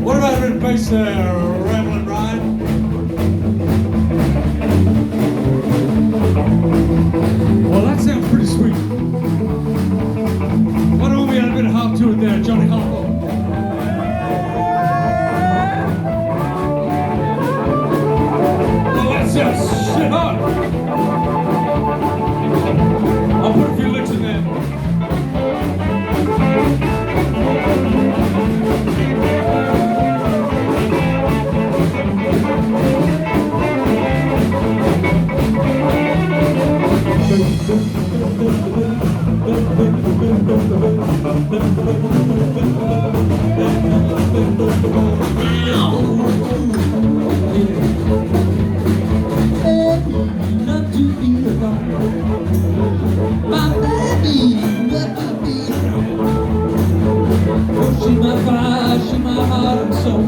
What about a bass there, Ramblin' Ryan? Well, that sounds pretty sweet. Why don't we add a bit of hop to it there, Johnny Hopper? Well, that's just shit hot. I'll put a few licks in there. She my fire, she my heart and soul.